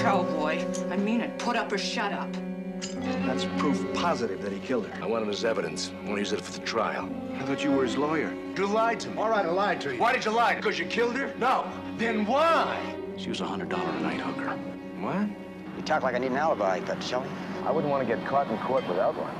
tell, boy. I mean it. Put up or shut up. That's proof positive that he killed her. I want him as evidence. I want to use it for the trial. I thought you were his lawyer. You lied to me. All right, I lied to you. Why did you lie? Because you killed her? No. Then why? She was a $100 a night hooker. What? You talk like I need an alibi, Petrocelli. I wouldn't want to get caught in court without one.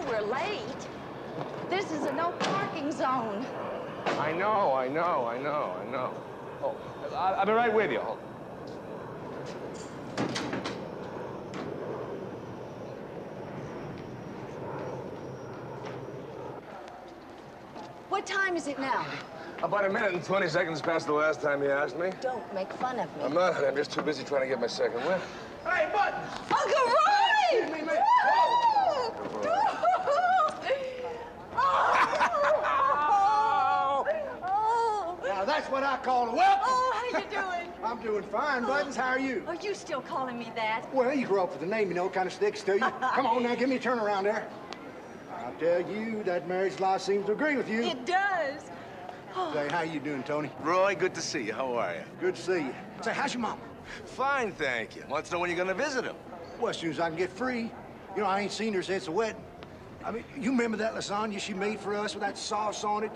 We're late. This is a no parking zone. I know. Oh, I'll be right with you. What time is it now? About a minute and 20 seconds past the last time you asked me. Don't make fun of me. I'm not. I'm just too busy trying to get my second win. Hey, Buttons! Uncle Roy! Me. Now, that's what I call a welcome. Oh, how you doing? I'm doing fine, Buttons. How are you? Are you still calling me that? Well, you grew up with the name, you know, kind of sticks to you. Come on now, give me a turn around there. I'll tell you, that marriage life seems to agree with you. It does. Say, how you doing, Tony? Roy, good to see you. How are you? Good to see you. Say, how's your mama? Fine, thank you. Wants to know when you're going to visit him. Well, as soon as I can get free. You know, I ain't seen her since the wedding. I mean, you remember that lasagna she made for us with that sauce on it?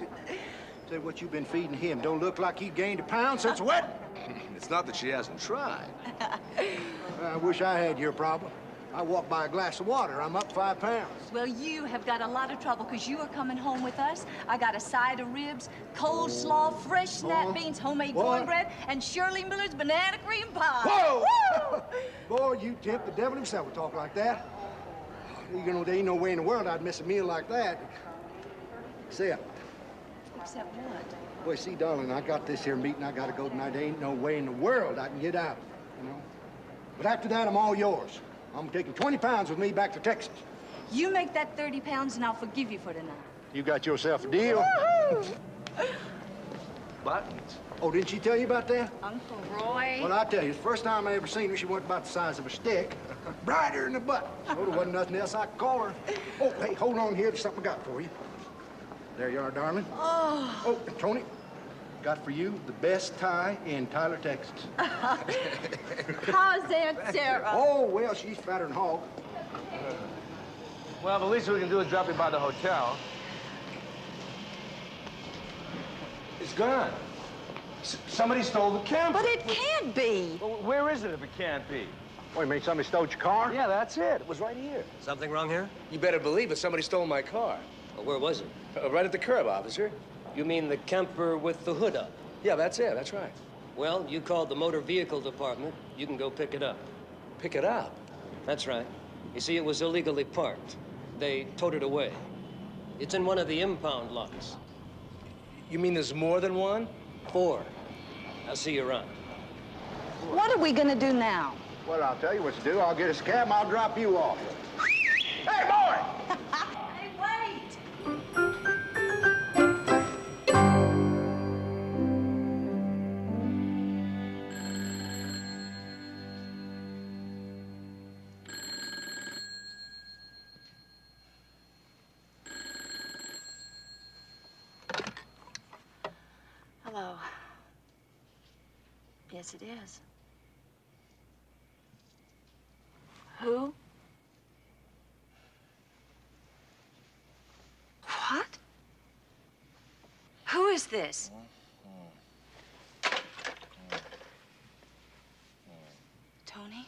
Say, what you've been feeding him don't look like he gained a pound since the wedding. It's not that she hasn't tried. I wish I had your problem. I walk by a glass of water, I'm up 5 pounds. Well, you have got a lot of trouble because you are coming home with us. I got a side of ribs, coleslaw, fresh snap beans, homemade cornbread, and Shirley Miller's banana cream pie. Whoa! Boy, you tempt the devil himself to talk like that. You know, there ain't no way in the world I'd miss a meal like that. Except what? Boy, see, darling, I got this here meeting I gotta go tonight. There ain't no way in the world I can get out, you know. But after that, I'm all yours. I'm taking 20 pounds with me back to Texas. You make that 30 pounds and I'll forgive you for tonight. You got yourself a deal. Buttons. Oh, didn't she tell you about that? Uncle Roy. Well, I tell you, the first time I ever seen her, she wasn't about the size of a stick. Brighter than a button. So there wasn't nothing else I could call her. Oh, hey, hold on here. There's something I got for you. There you are, darling. Oh, and Tony, got for you the best tie in Tyler, Texas. How's Aunt Sarah? Oh, well, she's fatter than hog. Well, the least we can do is drop you by the hotel. It's gone. Somebody stole the camper. But it can't be. Well, where is it if it can't be? What, you mean somebody stole your car? Yeah, that's it. It was right here. Something wrong here? You better believe it. Somebody stole my car. Well, where was it? Right at the curb, officer. You mean the Kemper with the hood up? Yeah, that's it. That's right. Well, you called the motor vehicle department. You can go pick it up. Pick it up. That's right. You see, it was illegally parked. They towed it away. It's in one of the impound lots. You mean there's more than one? 4. I'll see you around. What are we gonna do now? Well, I'll tell you what to do. I'll get us a cab and I'll drop you off. Hey, boy! Hey, wait! Hello. Yes, it is. Who? What? Who is this? Tony?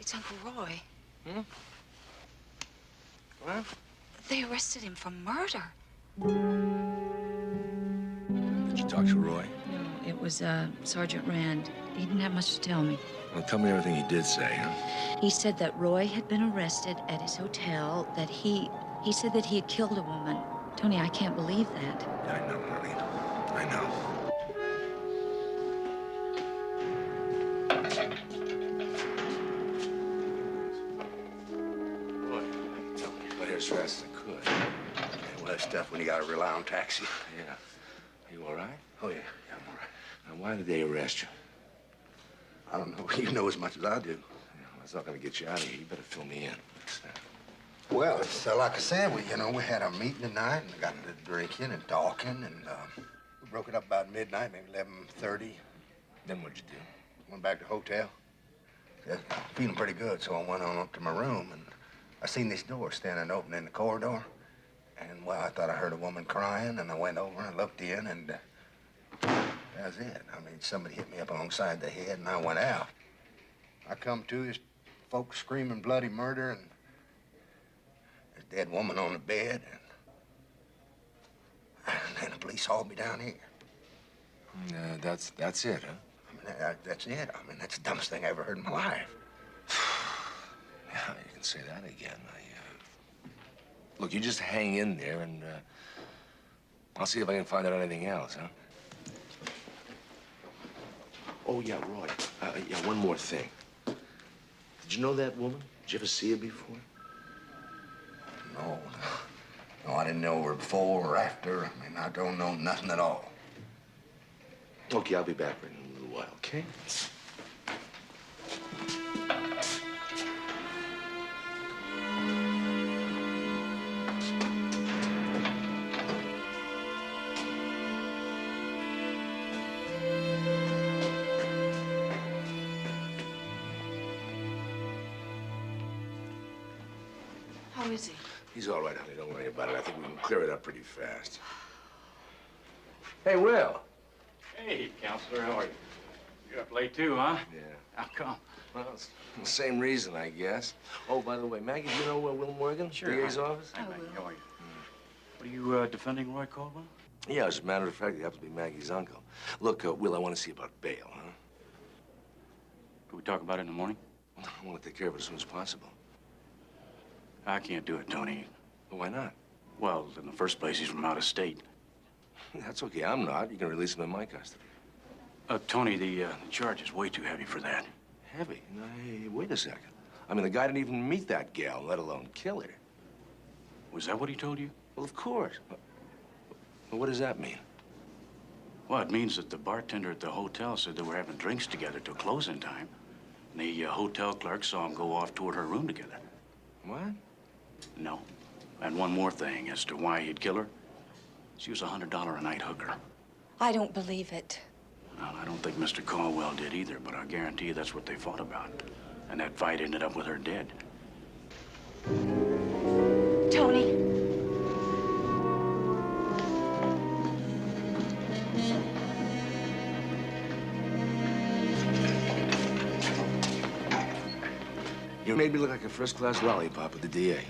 It's Uncle Roy. What? They arrested him for murder. Did you talk to Roy? No, it was Sergeant Rand. He didn't have much to tell me. Well, tell me everything he did say, huh? He said that Roy had been arrested at his hotel, that he said that he had killed a woman. Tony, I can't believe that. Yeah, I know, Marlene. I know. Boy, tell me. Got here as fast as I could. Yeah, well, that's tough when you gotta rely on taxi. Yeah. Are you all right? Oh, yeah, I'm all right. Now, why did they arrest you? I don't know. You know as much as I do. Yeah, well, that's not gonna get you out of here. You better fill me in. Well, it's like I said, we had a meeting tonight and got to drinking and talking and we broke it up about midnight, maybe 11:30. Then what'd you do? Went back to the hotel. Yeah, feeling pretty good, so I went on up to my room and I seen this door standing open in the corridor. And, well, I thought I heard a woman crying and I went over and looked in and that was it. I mean, somebody hit me up alongside the head and I went out. I come to, there's folks screaming bloody murder and there's a dead woman on the bed and then the police hauled me down here. That's it, huh? I mean, that's it. I mean, that's the dumbest thing I ever heard in my life. Yeah, you can say that again. Look, you just hang in there and I'll see if I can find out anything else, huh? Oh, yeah, Roy. Yeah, one more thing. Did you know that woman? Did you ever see her before? No. No, I didn't know her before or after. I mean, I don't know nothing at all. Okay, I'll be back in a little while, okay? How is he? He's all right, honey. Don't worry about it. I think we can clear it up pretty fast. Hey, Will. Hey, Counselor, how are you? You're up late too, huh? Yeah. How come? Well, it's the same reason, I guess. Oh, by the way, Maggie, do you know Will Morgan? Sure. DA's office? Hi, Maggie. How are you? What are you defending Roy Caldwell? Yeah, as a matter of fact, he happens to be Maggie's uncle. Look, Will, I want to see about bail, huh? Can we talk about it in the morning? I want to take care of it as soon as possible. I can't do it, Tony. Well, why not? Well, in the first place, he's from out of state. That's okay. I'm not. You can release him in my custody. Tony, the charge is way too heavy for that. Heavy? No, hey, wait a second. I mean, the guy didn't even meet that gal, let alone kill her. Was that what he told you? Well, of course. Well, what does that mean? Well, it means that the bartender at the hotel said they were having drinks together till closing time. And the hotel clerk saw them go off toward her room together. What? No. And one more thing as to why he'd kill her. She was a $100 a night hooker. I don't believe it. Well, I don't think Mr. Caldwell did either, but I guarantee you that's what they fought about. And that fight ended up with her dead. Tony. You made me look like a first-class lollipop with the DA.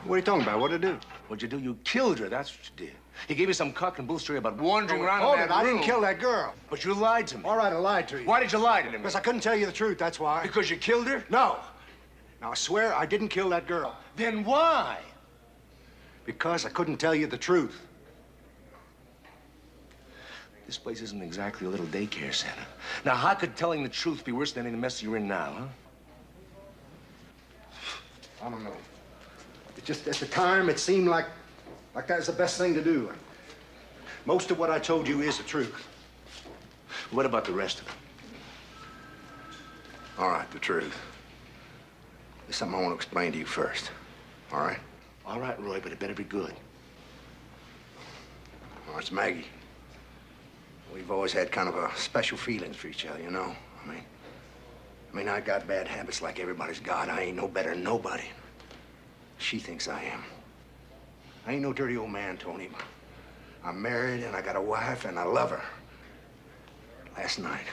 What are you talking about? What'd I do? What'd you do? You killed her, that's what you did. He gave you some cock and bull story about wandering around Hold in it, that I room. didn't kill that girl. But you lied to me. All right, I lied to you. Why did you lie to me? Because I couldn't tell you the truth, that's why. Because you killed her? No. Now, I swear I didn't kill that girl. Then why? Because I couldn't tell you the truth. This place isn't exactly a little daycare center. Now, how could telling the truth be worse than any mess you're in now, huh? I don't know. It just, at the time, it seemed like that was the best thing to do. Most of what I told you is the truth. What about the rest of it? All right, the truth. There's something I want to explain to you first. All right? All right, Roy, but it better be good. Well, it's Maggie. We've always had kind of a special feelings for each other, you know? I mean, I got bad habits like everybody's got. I ain't no better than nobody. She thinks I am. I ain't no dirty old man, Tony. I'm married and I got a wife and I love her. Last night,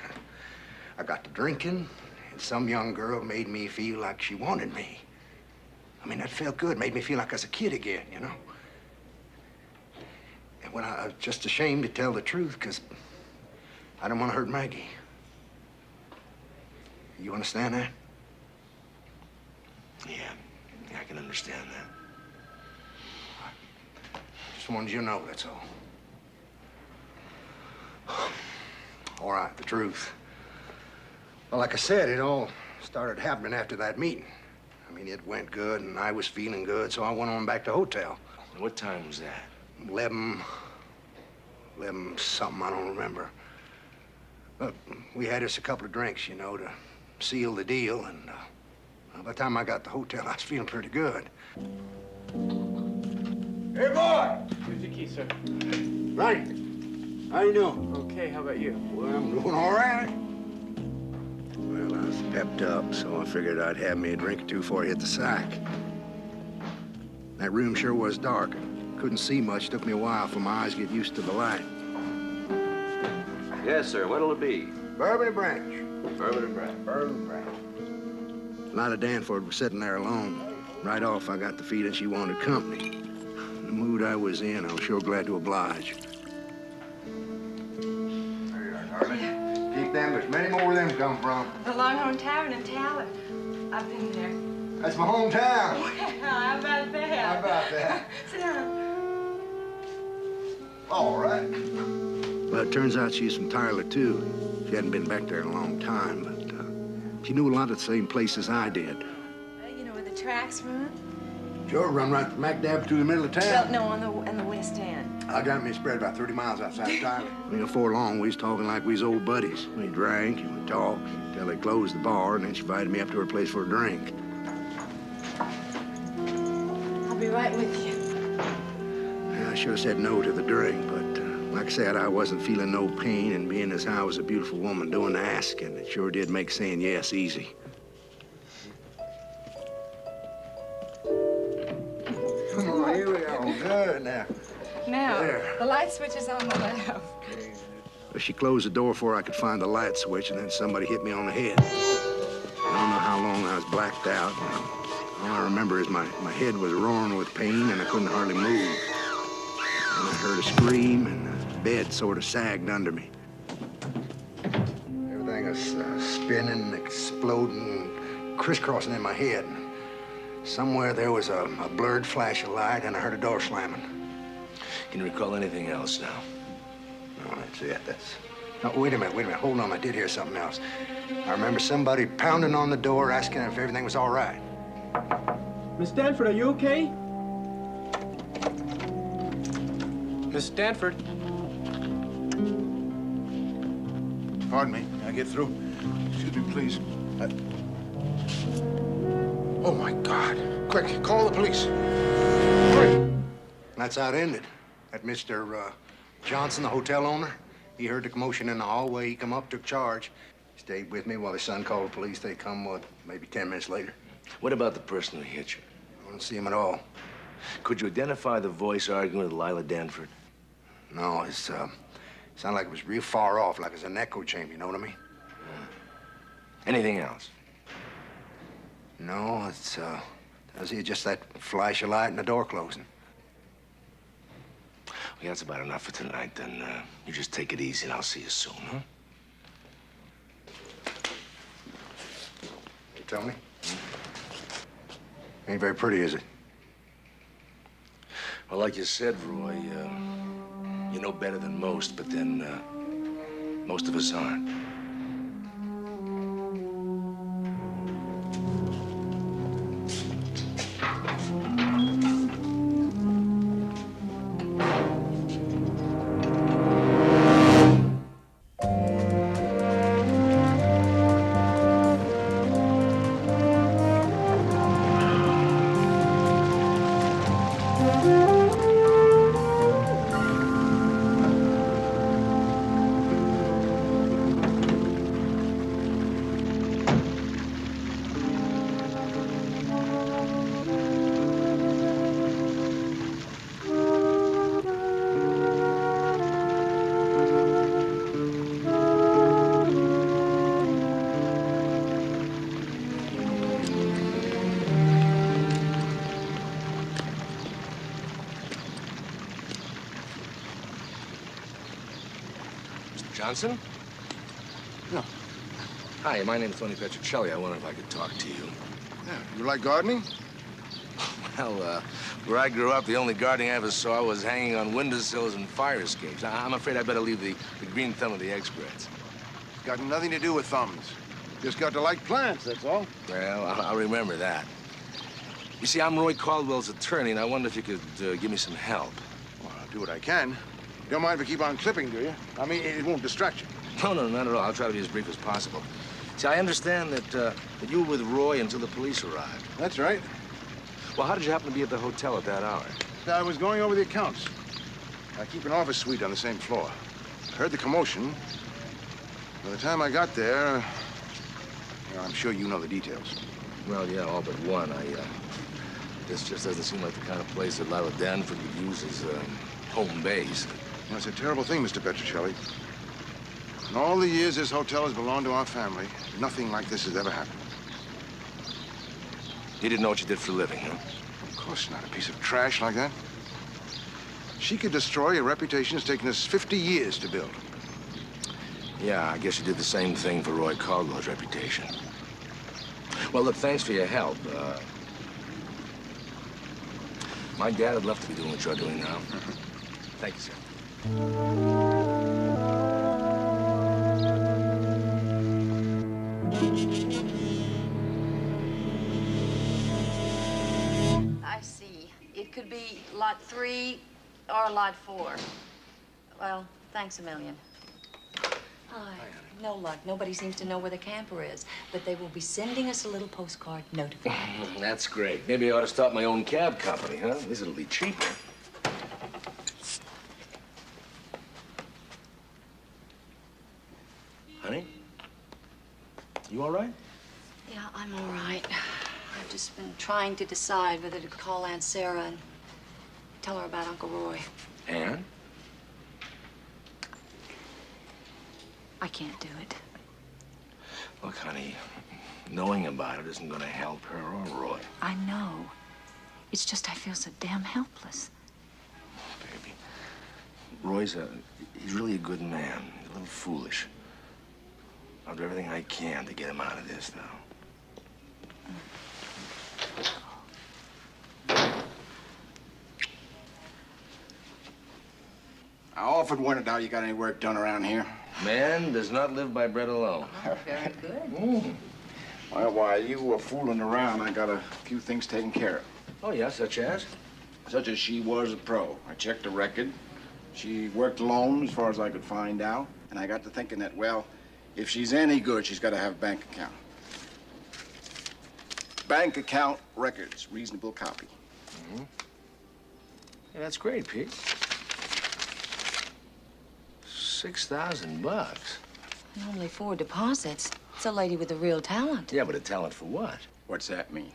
I got to drinking and some young girl made me feel like she wanted me. I mean, that felt good. Made me feel like I was a kid again, you know? And when I was just ashamed to tell the truth because I didn't want to hurt Maggie. You understand that? Yeah, I can understand that. Just wanted you to know, that's all. All right, the truth. Well, like I said, it all started happening after that meeting. I mean, it went good, and I was feeling good, so I went on back to the hotel. What time was that? 11 something, I don't remember. But we had us a couple of drinks, you know, to seal the deal, and by the time I got to the hotel, I was feeling pretty good. Hey, boy! Here's your key, sir. Right. How you doing? Okay, how about you? Well, I'm doing all right. Well, I was pepped up, so I figured I'd have me a drink or two before I hit the sack. That room sure was dark. Couldn't see much. Took me a while for my eyes to get used to the light. Yes, sir. What'll it be? Bourbon and branch. Bourbon and branch. Bourbon and branch. Lila Danforth was sitting there alone. Right off, I got the feeling she wanted company. In the mood I was in, I was sure glad to oblige. There you are, darling. Keep them. There's many more where them come from. The Longhorn Tavern in Talbot. I've been there. That's my hometown. Well, how about that? How about that? Sit down. All right. Well, it turns out she's from Tyler, too. She hadn't been back there in a long time, but she knew a lot of the same places I did. You know where the tracks run? Sure, run right smack dab through the middle of town. Well, no, on the west end. I got me spread about 30 miles outside of Tyler. Before long, we was talking like we was old buddies. We drank and we talked until they closed the bar, and then she invited me up to her place for a drink. I'll be right with you. I should have said no to the drink, but like I said, I wasn't feeling no pain, and being as I was a beautiful woman doing the asking, it sure did make saying yes easy. Oh, here we are. Good now. Now, There. the light switch is on the left. Well, she closed the door before I could find the light switch, and then somebody hit me on the head. I don't know how long I was blacked out. All I remember is my head was roaring with pain, and I couldn't hardly move. And I heard a scream, and the bed sort of sagged under me. Everything was spinning, exploding, crisscrossing in my head. Somewhere there was a blurred flash of light, and I heard a door slamming. Can you recall anything else now? No, that's it. No, wait a minute. Hold on, I did hear something else. I remember somebody pounding on the door, asking if everything was all right. Miss Stanford, are you okay? Miss Stanford. Pardon me. Can I get through? Excuse me, please. Oh, my God. Quick, call the police. Hurry. That's how it ended. That Mr. Johnson, the hotel owner, he heard the commotion in the hallway. He come up, took charge. Stayed with me while his son called the police. They come, maybe 10 minutes later. What about the person who hit you? I don't see him at all. Could you identify the voice arguing with Lila Danford? No, it sounded like it was real far off, like it was an echo chamber, you know what I mean? Anything else? No, does he just that flash of light and the door closing? Yeah, that's about enough for tonight. Then you just take it easy and I'll see you soon, huh? You tell me? Ain't very pretty, is it? Well, like you said, Roy, you know better than most, but then most of us aren't. Johnson? No. Hi, my name's Tony Petrocelli. I wondered if I could talk to you. Yeah, you like gardening? Well, where I grew up, the only gardening I ever saw was hanging on windowsills and fire escapes. I'm afraid I better leave the green thumb of the experts. It's got nothing to do with thumbs. Just got to like plants, that's all. Well, I'll remember that. You see, I'm Roy Caldwell's attorney, and I wonder if you could give me some help. Well, I'll do what I can. You don't mind if I keep on clipping, do you? I mean, it won't distract you. No, not at all. I'll try to be as brief as possible. See, I understand that you were with Roy until the police arrived. That's right. Well, how did you happen to be at the hotel at that hour? I was going over the accounts. I keep an office suite on the same floor. I heard the commotion. By the time I got there, well, I'm sure you know the details. Well, yeah, all but one. This just doesn't seem like the kind of place that Lila Danford would use as home base. Well, it's a terrible thing, Mr. Petrocelli. In all the years this hotel has belonged to our family, nothing like this has ever happened. You didn't know what you did for a living, huh? Of course not. A piece of trash like that. She could destroy a reputation that's taken us 50 years to build. Yeah, I guess you did the same thing for Roy Caldwell's reputation. Well, look, thanks for your help. My dad would love to be doing what you're doing now. Thank you, sir. I see. It could be lot 3 or lot 4. Well, thanks a million. Hi. No luck. Nobody seems to know where the camper is, but they will be sending us a little postcard notifying. That's great. Maybe I ought to start my own cab company, huh? At least it'll be cheaper. Honey? You all right? Yeah, I'm all right. I've just been trying to decide whether to call Aunt Sarah and tell her about Uncle Roy. Ann? I can't do it. Look, honey, knowing about it isn't going to help her or Roy. I know. It's just I feel so damn helpless. Baby, Roy's he's really a good man. A little foolish. I'll do everything I can to get him out of this, though. I offered wondered how you got any work done around here. Man does not live by bread alone. Oh, very good. Well, while you were fooling around, I got a few things taken care of. Oh, yeah, such as? Such as she was a pro. I checked her record. She worked alone, as far as I could find out. And I got to thinking that, well, if she's any good, she's got to have a bank account. Bank account records, reasonable copy. Mm-hmm. Yeah, that's great, Pete. $6,000. Only 4 deposits. It's a lady with a real talent. Yeah, but a talent for what? What's that mean?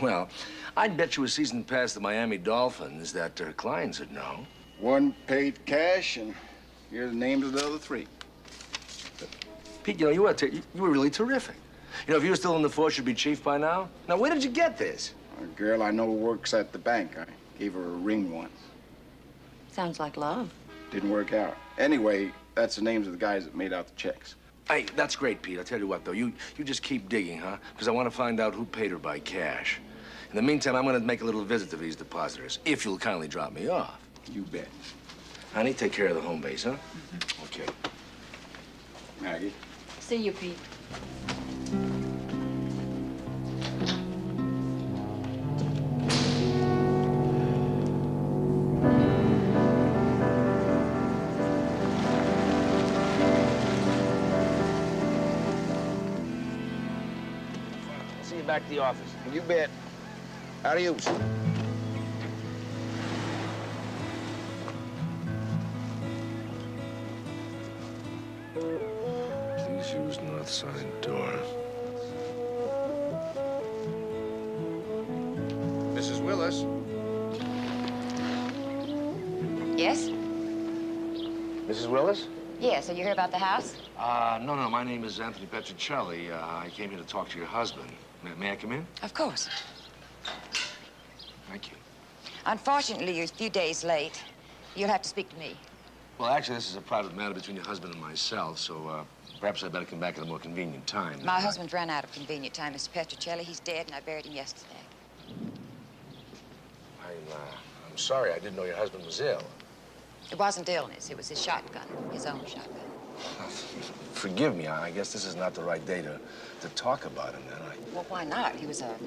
Well, I'd bet you a season pass the Miami Dolphins that her clients would know. One paid cash, and here are the names of the other 3. Pete, you know, you were really terrific. You know, if you were still in the force, you'd be chief by now. Now, where did you get this? A girl I know works at the bank. I gave her a ring once. Sounds like love. Didn't work out. Anyway, that's the names of the guys that made out the checks. Hey, that's great, Pete. I'll tell you what, though. You just keep digging, huh? Because I want to find out who paid her by cash. In the meantime, I'm going to make a little visit to these depositors, if you'll kindly drop me off. You bet. Honey, take care of the home base, huh? Mm-hmm. Okay. Maggie. See you, Pete. See you back at the office. You bet. Adios. Please use north side door. Mrs. Willis. Yes? Mrs. Willis? Yes. Are you here about the house? No. My name is Anthony Petrocelli. I came here to talk to your husband. May I come in? Of course. Thank you. Unfortunately, you're a few days late. You'll have to speak to me. Well, actually, this is a private matter between your husband and myself, so perhaps I'd better come back at a more convenient time. My husband ran out of convenient time, Mr. Petrocelli. He's dead, and I buried him yesterday. I'm sorry. I didn't know your husband was ill. It wasn't illness. It was his shotgun, his own shotgun. Forgive me. I guess this is not the right day to talk about him, then. Well, why not? He was a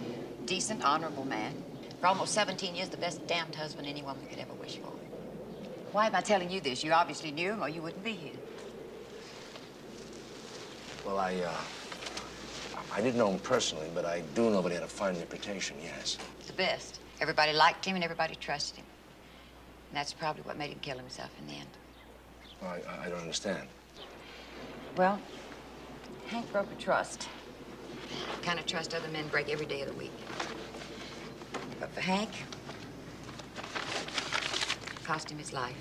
decent, honorable man. For almost 17 years, the best damned husband any woman could ever wish for. Why am I telling you this? You obviously knew him, or you wouldn't be here. Well, I didn't know him personally, but I do know that he had a fine reputation, yes. The best. Everybody liked him, and everybody trusted him. And that's probably what made him kill himself in the end. Well, I don't understand. Well, Hank broke a trust. The kind of trust other men break every day of the week. But for Hank, it cost him his life.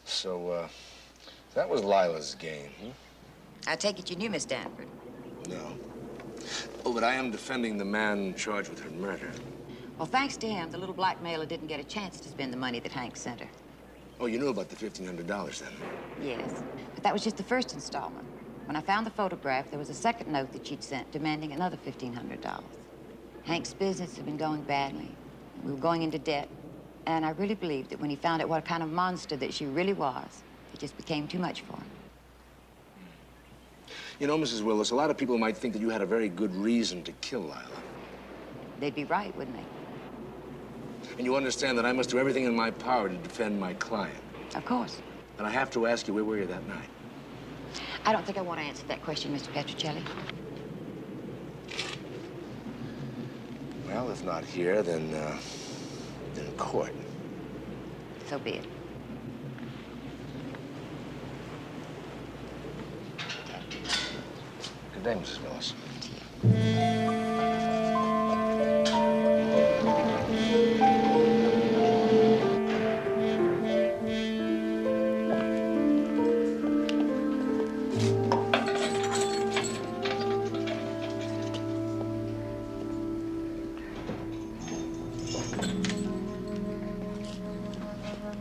So, that was Lila's game, hmm? I take it you knew Miss Stanford. No. Oh, but I am defending the man charged with her murder. Well, thanks to him, the little blackmailer didn't get a chance to spend the money that Hank sent her. Oh, you knew about the $1,500 then? Yes, but that was just the first installment. When I found the photograph, there was a second note that she'd sent demanding another $1,500. Hank's business had been going badly. We were going into debt. And I really believed that when he found out what kind of monster that she really was, it just became too much for him. You know, Mrs. Willis, a lot of people might think that you had a very good reason to kill Lila. They'd be right, wouldn't they? And you understand that I must do everything in my power to defend my client. Of course. And I have to ask you, where were you that night? I don't think I want to answer that question, Mr. Petrocelli. Well, if not here, then in court. So be it. Good day, Mrs. Willis.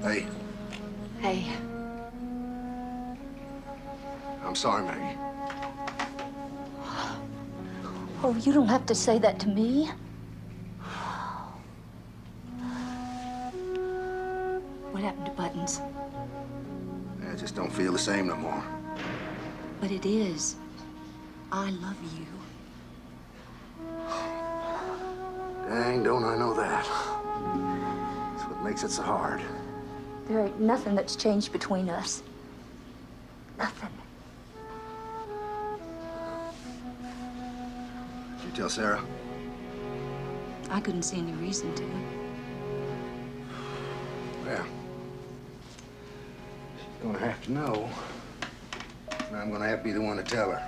Hey. Hey. I'm sorry, Maggie. Oh, you don't have to say that to me. What happened to Buttons? I just don't feel the same no more. But it is. I love you. Dang, don't I know that. That's what makes it so hard. There ain't nothing that's changed between us. Nothing. Did you tell Sarah? I couldn't see any reason to. Well, she's gonna have to know. And I'm gonna have to be the one to tell her.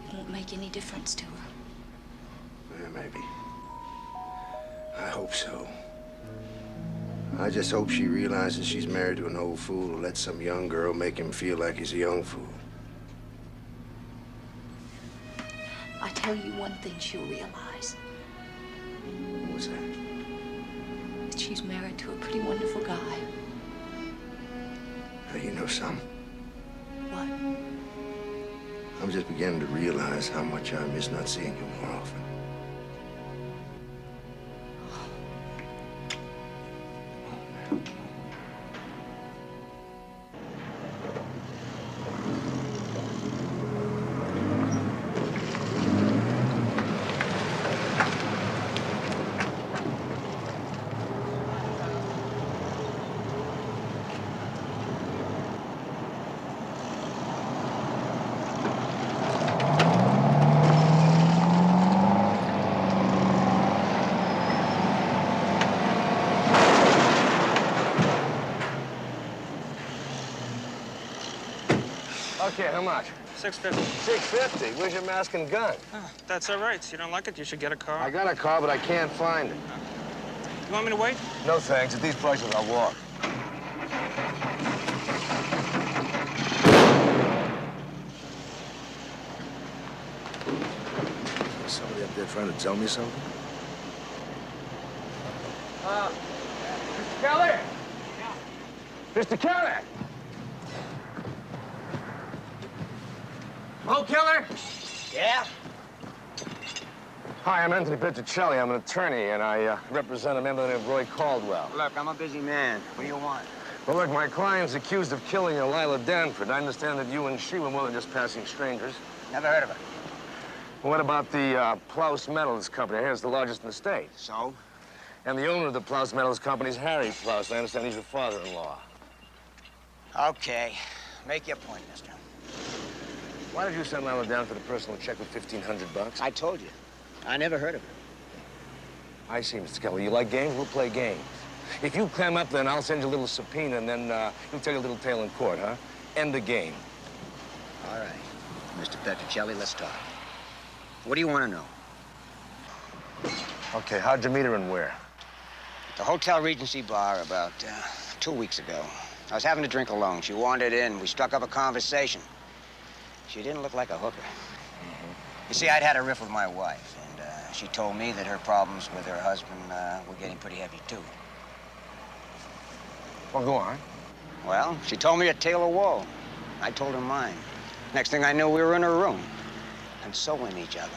It won't make any difference to her. Yeah, maybe. I hope so. I just hope she realizes she's married to an old fool who lets some young girl make him feel like he's a young fool. I tell you one thing she'll realize. What's that? That she's married to a pretty wonderful guy. Now, you know something? What? I'm just beginning to realize how much I miss not seeing you more often. Okay, how much? $6.50. $6.50? Where's your mask and gun? Oh, that's all right. You don't like it, you should get a car. I got a car, but I can't find it. You want me to wait? No, thanks. At these prices, I'll walk. Is somebody up there trying to tell me something? Mr. Kelly? Mr. Kelly! Hello, Keller? Yeah? Hi, I'm Anthony Petrocelli. I'm an attorney, and I represent a member named Roy Caldwell. Look, I'm a busy man. What do you want? Well, look, my client's accused of killing Lila Danford. I understand that you and she were more than just passing strangers. Never heard of her. Well, what about the Plouse Metals Company? I hear it's the largest in the state. So? And the owner of the Plouse Metals Company is Harry Plouse. I understand he's your father-in-law. Okay. Make your point, mister. Why did you send Lila Danford a personal check with $1,500? I told you. I never heard of her. I see, Mr. Kelly. You like games? We'll play games. If you clam up, then I'll send you a little subpoena, and then you'll tell your little tale in court, huh? End the game. All right. Mr. Petrocelli, let's talk. What do you want to know? Okay, how'd you meet her and where? At the Hotel Regency bar about 2 weeks ago. I was having a drink alone. She wandered in. We struck up a conversation. She didn't look like a hooker. You see, I'd had a riff with my wife, and she told me that her problems with her husband were getting pretty heavy, too. Well, go on. Well, she told me a tale of woe. I told her mine. Next thing I knew, we were in her room, consoling each other.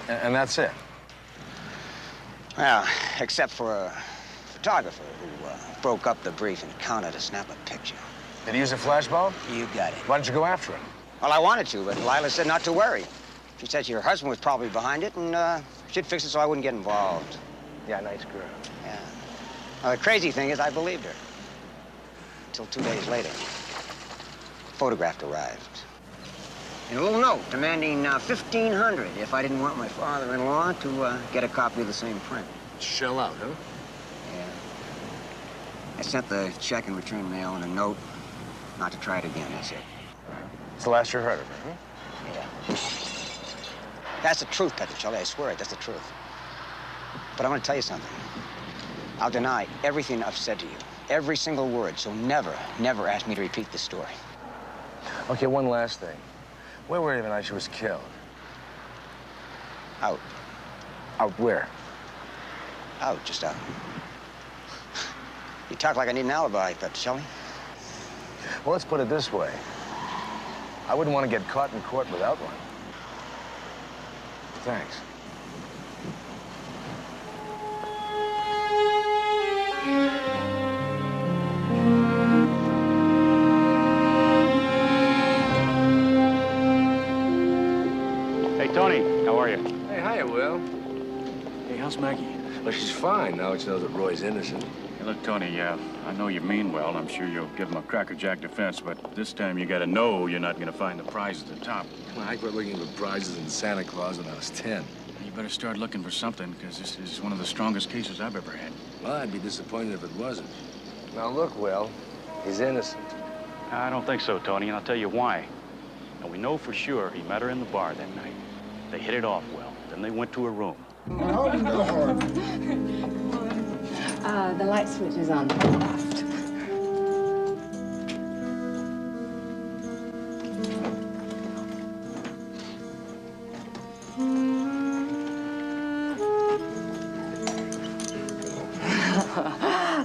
And that's it? Well, except for a photographer who broke up the brief encounter to snap a picture. Did he use a flashbulb? You got it. Why didn't you go after him? Well, I wanted to, but Lila said not to worry. She said her husband was probably behind it, and she'd fix it so I wouldn't get involved. Yeah, nice girl. Yeah. Well, the crazy thing is I believed her. Until 2 days later, photograph arrived. And a little note demanding $1,500 if I didn't want my father-in-law to get a copy of the same print. Shell out, huh? Yeah. I sent the check and return mail and a note not to try it again, that's it. It's the last you heard of her, huh? Yeah. That's the truth, Petrocelli, I swear it, that's the truth. But I want to tell you something. I'll deny everything I've said to you, every single word, so never, never ask me to repeat this story. Okay, one last thing. Where were you the night she was killed? Out. Out where? Out, just out. You talk like I need an alibi, Petrocelli. Well, let's put it this way. I wouldn't want to get caught in court without one. Thanks. Hey, Tony, how are you? Hey, hiya, Will. Hey, how's Maggie? Well, she's fine now that she knows that Roy's innocent. Hey, look, Tony, I know you mean well. I'm sure you'll give him a crackerjack defense, but this time you gotta know you're not gonna find the prize at the top. Well, I quit looking for prizes in Santa Claus when I was 10. You better start looking for something, because this is one of the strongest cases I've ever had. Well, I'd be disappointed if it wasn't. Now, look, Will, he's innocent. I don't think so, Tony, and I'll tell you why. And we know for sure he met her in the bar that night. They hit it off well. Then they went to her room. The light switch is on the left.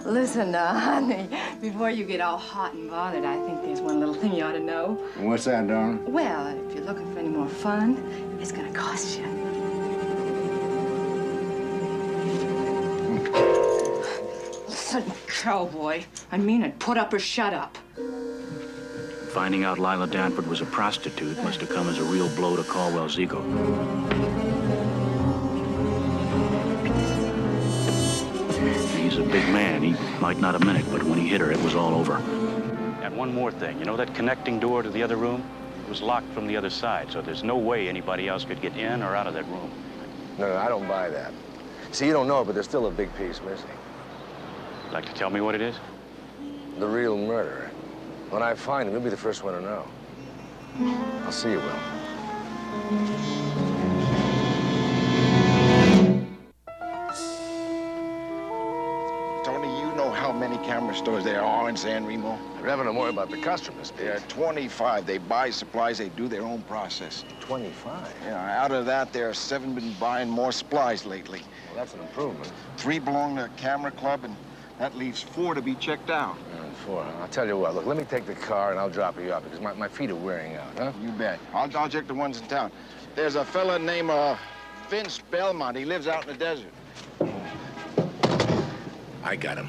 Listen, honey, before you get all hot and bothered, I think there's one little thing you ought to know. What's that, darling? Well, if you're looking for any more fun, it's gonna cost you. Listen, cowboy. I mean it. Put up or shut up. Finding out Lila Danford was a prostitute must have come as a real blow to Caldwell's ego. He's a big man. He might not have meant it, but when he hit her, it was all over. And one more thing. You know that connecting door to the other room? It was locked from the other side, so there's no way anybody else could get in or out of that room. No, I don't buy that. See, you don't know it, but there's still a big piece missing. Like to tell me what it is? The real murderer. When I find him, you'll be the first one to know. I'll see you, Will. Tony, you know how many camera stores there are in San Remo? I'd rather know more about the customers. There are 25. They buy supplies. They do their own process. 25? Yeah, out of that, there are 7 been buying more supplies lately. Well, that's an improvement. 3 belong to a camera club, and that leaves 4 to be checked out. 4, huh? I'll tell you what, look, let me take the car and I'll drop you off because my feet are wearing out, huh? You bet. I'll check the ones in town. There's a fella named Vince Belmont. He lives out in the desert. I got him.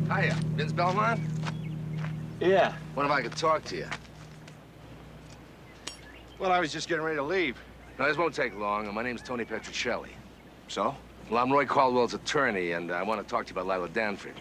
Hiya, Vince Belmont? Yeah. What if I could talk to you? Well, I was just getting ready to leave. No, this won't take long. My name's Tony Petrocelli. So? Well, I'm Roy Caldwell's attorney, and I want to talk to you about Lila Danford.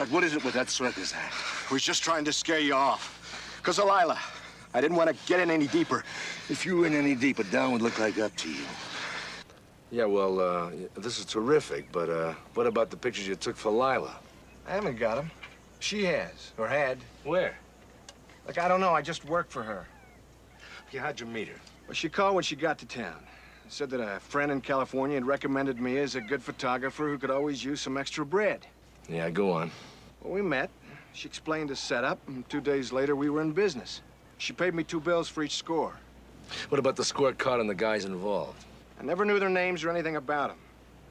What is it with that circus act? I was just trying to scare you off. Because of Lila. I didn't want to get in any deeper. If you were in any deeper, down would look like up to you. Yeah, well, this is terrific, but what about the pictures you took for Lila? I haven't got them. She has, or had. Where? Like, I don't know. I just worked for her. Yeah, how'd you meet her? Well, she called when she got to town. Said that a friend in California had recommended me as a good photographer who could always use some extra bread. Yeah, go on. Well, we met. She explained the setup, and 2 days later, we were in business. She paid me 2 bills for each score. What about the scorecard and the guys involved? I never knew their names or anything about them.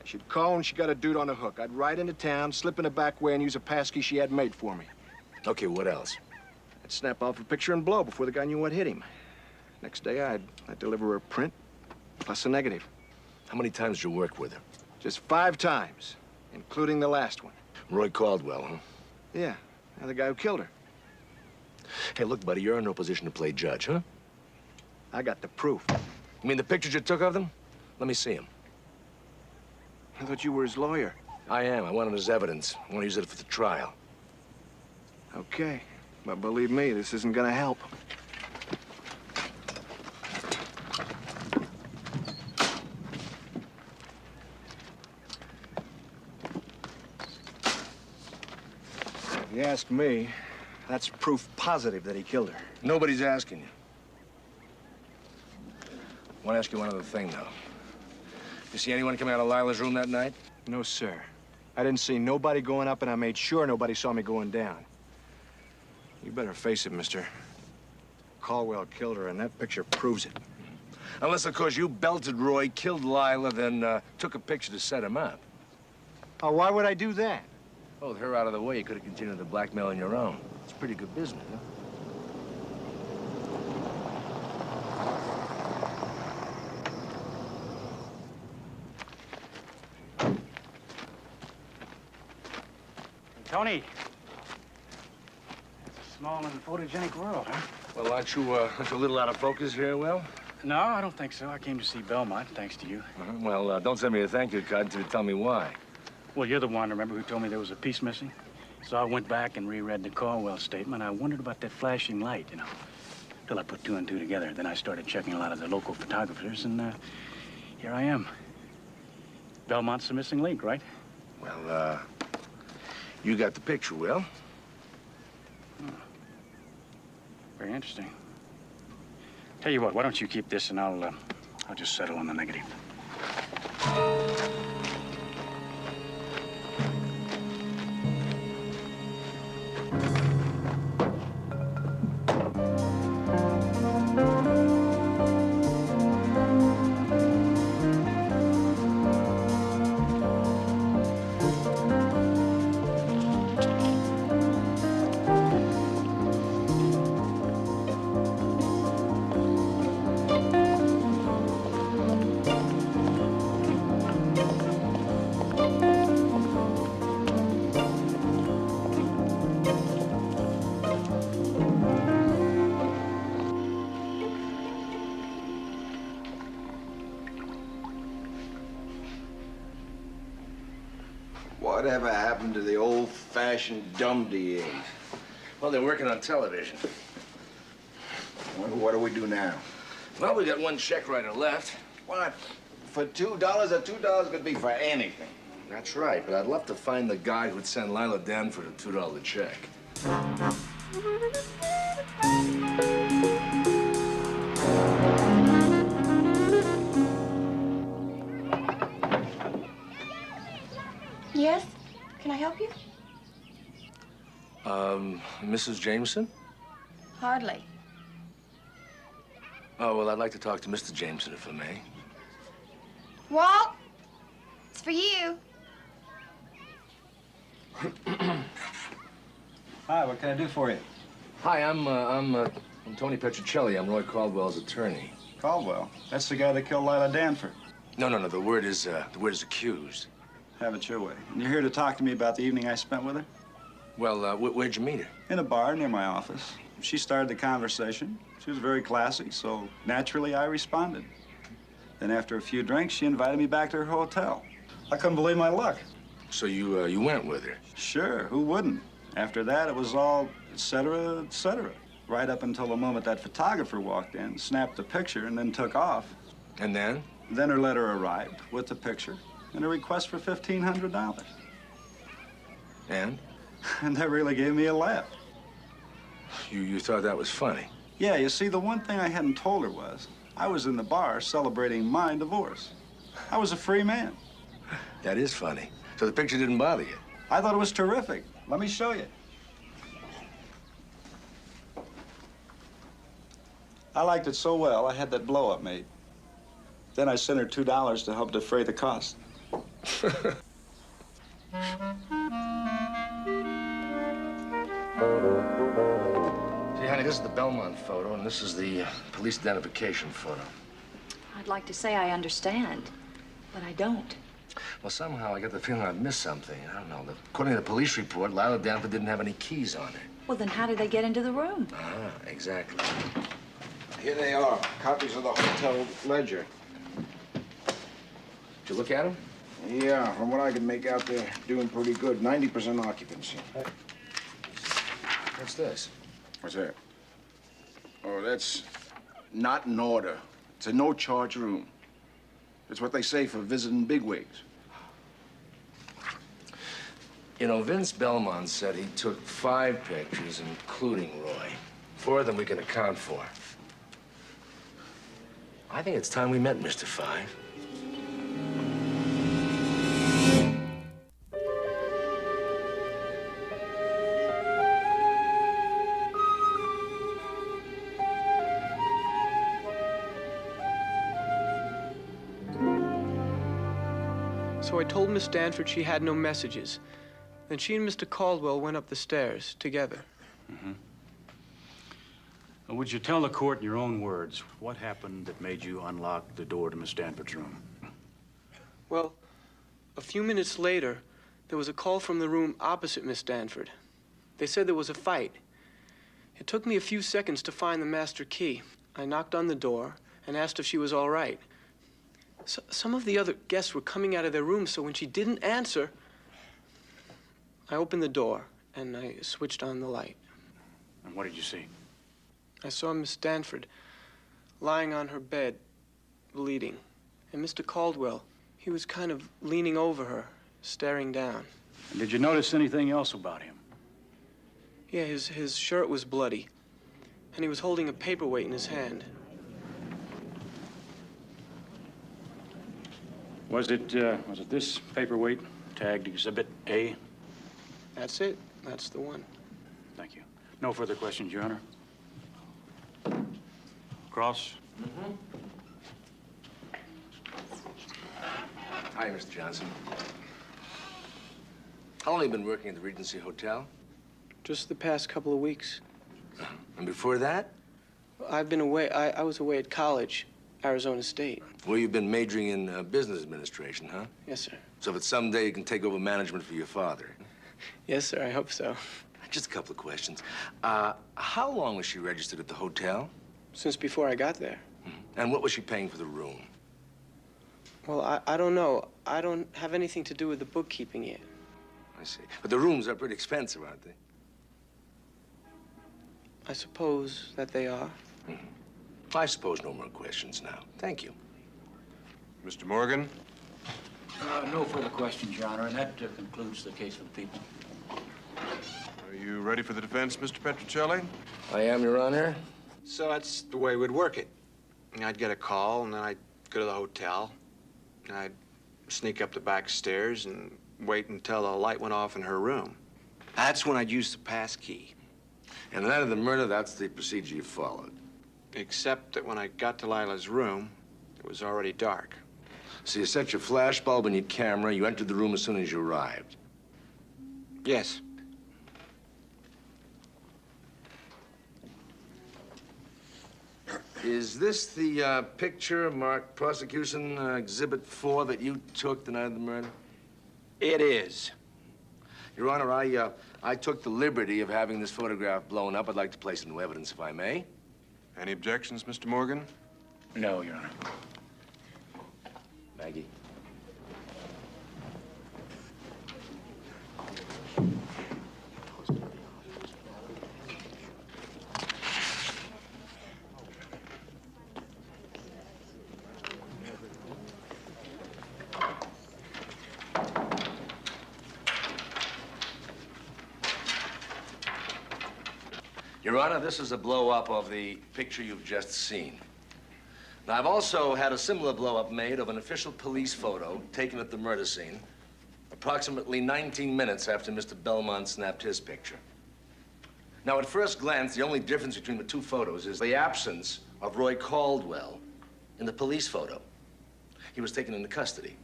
She'd call when she got a dude on the hook. I'd ride into town, slip in the back way, and use a passkey she had made for me. Okay, what else? I'd snap off a picture and blow before the guy knew what hit him. Next day, I'd deliver her a print, plus a negative. How many times did you work with her? Just 5 times, including the last one. Roy Caldwell, huh? Yeah, the guy who killed her. Hey, look, buddy, you're in no position to play judge, huh? I got the proof. You mean the pictures you took of them? Let me see them. I thought you were his lawyer. I am. I want it as evidence. I want to use it for the trial. Okay, but believe me, this isn't gonna help. If you ask me, that's proof positive that he killed her. Nobody's asking you. I want to ask you one other thing, though. You see anyone coming out of Lila's room that night? No, sir. I didn't see nobody going up, and I made sure nobody saw me going down. You better face it, mister. Caldwell killed her, and that picture proves it. Unless, of course, you belted Roy, killed Lila, then took a picture to set him up. Oh, why would I do that? Oh, with her out of the way, you could have continued the blackmail on your own. It's pretty good business, huh? Tony, it's a small and photogenic world, huh? Well, aren't you a little out of focus here, Will? No, I don't think so. I came to see Belmont, thanks to you. Well, don't send me a thank you card until you tell me why. Well, you're the one, remember, who told me there was a piece missing? So I went back and reread the Caldwell statement. I wondered about that flashing light, you know, till I put two and two together. Then I started checking a lot of the local photographers, and here I am. Belmont's the missing link, right? Well, you got the picture, Will. Oh. Very interesting. Tell you what, why don't you keep this, and I'll just settle on the negative. Whatever happened to the old-fashioned dumb DAs? Well, they're working on television. Well, what do we do now? Well, we got one check writer left. What? For $2? A $2 could be for anything. That's right, but I'd love to find the guy who'd send Lila down for the $2 check. Yes? Can I help you? Mrs. Jameson? Hardly. Oh, well, I'd like to talk to Mr. Jameson, if I may. Walt, it's for you. Hi, what can I do for you? Hi, I'm Tony Petrocelli. I'm Roy Caldwell's attorney. Caldwell? That's the guy that killed Lila Danford. No. The word is accused. Have it your way. And you're here to talk to me about the evening I spent with her? Well, where'd you meet her? In a bar near my office. She started the conversation. She was very classy, so naturally I responded. Then after a few drinks, she invited me back to her hotel. I couldn't believe my luck. So you went with her? Sure, who wouldn't? After that, it was all et cetera, right up until the moment that photographer walked in, snapped the picture, and then took off. And then? Then her letter arrived with the picture and a request for $1,500. And? And that really gave me a laugh. You thought that was funny? Yeah, you see, the one thing I hadn't told her was I was in the bar celebrating my divorce. I was a free man. That is funny. So the picture didn't bother you? I thought it was terrific. Let me show you. I liked it so well, I had that blow-up made. Then I sent her $2 to help defray the cost. See, honey, this is the Belmont photo, and this is the police identification photo. I'd like to say I understand, but I don't. Well, somehow I get the feeling I've missed something. I don't know. According to the police report, Lila Danford didn't have any keys on her. Well, then how did they get into the room? Ah, exactly. Here they are, copies of the hotel ledger. Did you look at them? Yeah, from what I can make out, they're doing pretty good. 90% occupancy. What's this? What's that? Oh, that's not in order. It's a no-charge room. It's what they say for visiting bigwigs. You know, Vince Belmont said he took 5 pictures, including Roy. 4 of them we can account for. I think it's time we met Mr. Five. So I told Miss Stanford she had no messages. Then she and Mr. Caldwell went up the stairs together. Mm-hmm. Would you tell the court in your own words what happened that made you unlock the door to Miss Stanford's room? Well, a few minutes later, there was a call from the room opposite Miss Stanford. They said there was a fight. It took me a few seconds to find the master key. I knocked on the door and asked if she was all right. Some of the other guests were coming out of their rooms, so when she didn't answer, I opened the door and I switched on the light. And what did you see? I saw Miss Stanford lying on her bed, bleeding. And Mr. Caldwell, he was kind of leaning over her, staring down. And did you notice anything else about him? Yeah, his shirt was bloody, and he was holding a paperweight in his hand. Was it this paperweight tagged Exhibit A? That's it. That's the one. Thank you. No further questions, Your Honor. Cross? Mm-hmm. Hi, Mr. Johnson. How long have you been working at the Regency Hotel? Just the past couple of weeks. And before that? I've been away. I was away at college, Arizona State. Well, you've been majoring in business administration, huh? Yes, sir. So that someday you can take over management for your father. Yes, sir. I hope so. Just a couple of questions. How long was she registered at the hotel? Since before I got there. And what was she paying for the room? Well, I don't know. I don't have anything to do with the bookkeeping yet. I see. But the rooms are pretty expensive, aren't they? I suppose that they are. I suppose no more questions now. Thank you. Mr. Morgan? No further questions, Your Honor, and that concludes the case for the people. Are you ready for the defense, Mr. Petrocelli? I am, Your Honor. So that's the way we'd work it. I'd get a call, and then I'd go to the hotel. And I'd sneak up the back stairs and wait until the light went off in her room. That's when I'd use the pass key. And the night of the murder, that's the procedure you followed. Except that when I got to Lila's room, it was already dark. So you set your flash bulb and your camera. You entered the room as soon as you arrived. Yes. Is this the picture marked Prosecution Exhibit 4 that you took the night of the murder? It is. Your Honor, I took the liberty of having this photograph blown up. I'd like to place it into evidence, if I may. Any objections, Mr. Morgan? No, Your Honor. Maggie. Your Honor, this is a blow-up of the picture you've just seen. Now, I've also had a similar blow-up made of an official police photo taken at the murder scene approximately 19 minutes after Mr. Belmont snapped his picture. Now, at first glance, the only difference between the two photos is the absence of Roy Caldwell in the police photo. He was taken into custody.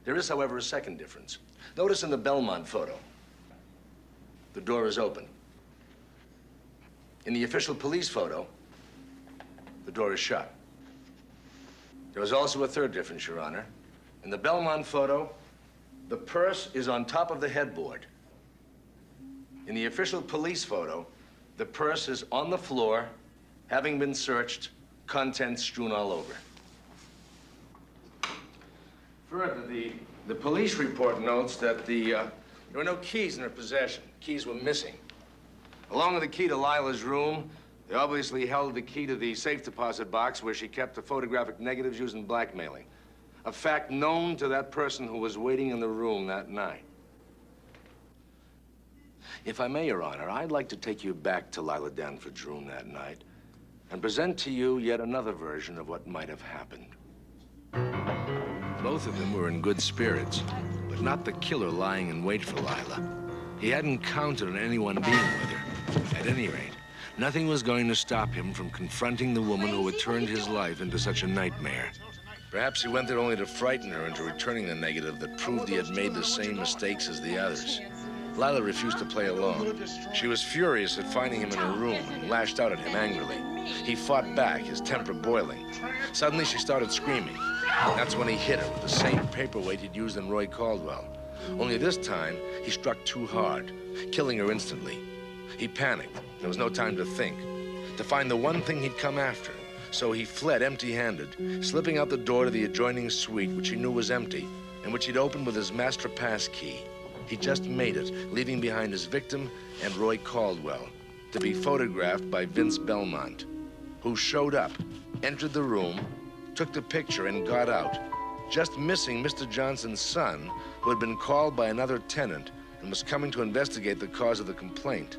There is, however, a second difference. Notice in the Belmont photo, the door is open. In the official police photo, the door is shut. There is also a third difference, Your Honor. In the Belmont photo, the purse is on top of the headboard. In In the official police photo, the purse is on the floor, having been searched, contents strewn all over. Further, the police report notes that there were no keys in her possession. Keys were missing. Along with the key to Lila's room, they obviously held the key to the safe deposit box where she kept the photographic negatives used in blackmailing. A fact known to that person who was waiting in the room that night. If I may, Your Honor, I'd like to take you back to Lila Danford's room that night and present to you yet another version of what might have happened. Both of them were in good spirits, but not the killer lying in wait for Lila. He hadn't counted on anyone being with her. At any rate, nothing was going to stop him from confronting the woman who had turned his life into such a nightmare. Perhaps he went there only to frighten her into returning the negative that proved he had made the same mistakes as the others. Lila refused to play along. She was furious at finding him in her room and lashed out at him angrily. He fought back, his temper boiling. Suddenly, she started screaming. That's when he hit her with the same paperweight he'd used on Roy Caldwell. Only this time, he struck too hard, killing her instantly. He panicked. There was no time to think, to find the one thing he'd come after. So he fled empty-handed, slipping out the door to the adjoining suite, which he knew was empty, and which he'd opened with his master pass key. He just made it, leaving behind his victim and Roy Caldwell, to be photographed by Vince Belmont, who showed up, entered the room, took the picture, and got out, just missing Mr. Johnson's son, who had been called by another tenant and was coming to investigate the cause of the complaint.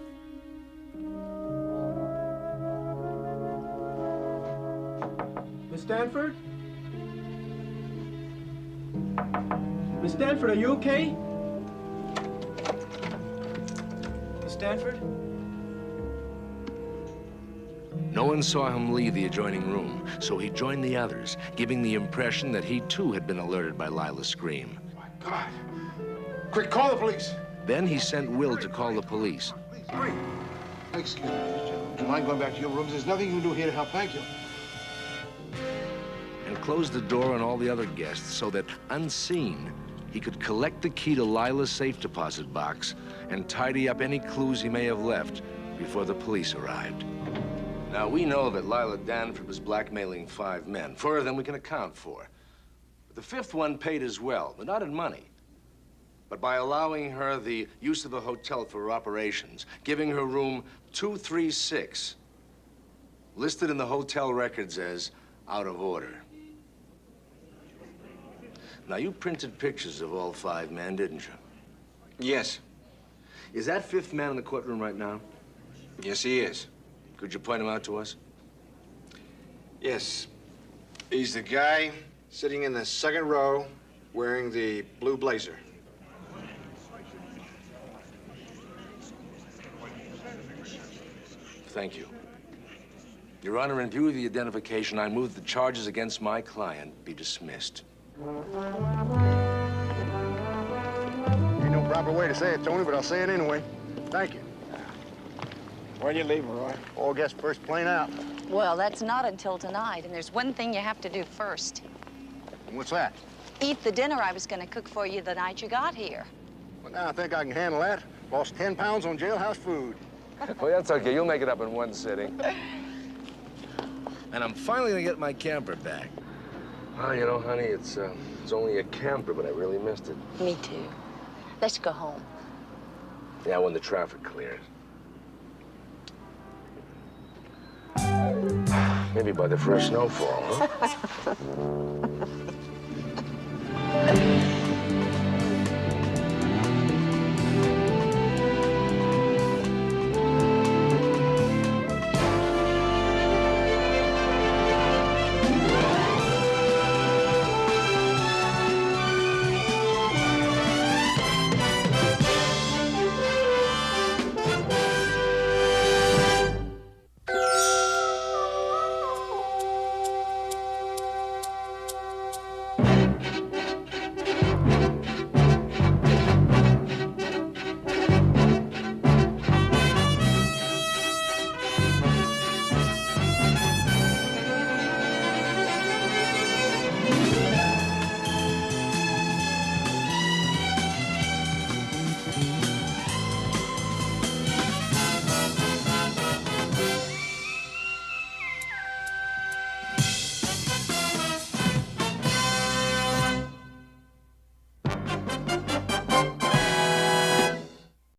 Miss Stanford? Miss Stanford, are you okay? Miss Stanford? No one saw him leave the adjoining room, so he joined the others, giving the impression that he too had been alerted by Lila's scream. God. Quick, call the police. Then he sent Will to call the police. Hurry. Excuse me, Mr. Gentleman. Do you mind going back to your rooms? There's nothing you can do here to help. Thank you. And closed the door on all the other guests so that, unseen, he could collect the key to Lila's safe deposit box and tidy up any clues he may have left before the police arrived. Now, we know that Lila Danford was blackmailing 5 men, 4 of them we can account for. But the 5th one paid as well, but not in money, but by allowing her the use of a hotel for her operations, giving her room 236, listed in the hotel records as out of order. Now, you printed pictures of all 5 men, didn't you? Yes. Is that 5th man in the courtroom right now? Yes, he is. Could you point him out to us? Yes. He's the guy sitting in the 2nd row wearing the blue blazer. Thank you. Your Honor, in view of the identification, I move the charges against my client be dismissed. Ain't no proper way to say it, Tony, but I'll say it anyway. Thank you. When you leaving, Roy? All guests first plane out. Well, that's not until tonight, and there's one thing you have to do first. What's that? Eat the dinner I was going to cook for you the night you got here. Well, now I think I can handle that. Lost 10 pounds on jailhouse food. Well, that's okay. You'll make it up in one sitting. And I'm finally gonna get my camper back. Oh, you know, honey, it's only a camper, but I really missed it. Me too. Let's go home. Yeah, when the traffic clears. Maybe by the first snowfall, huh?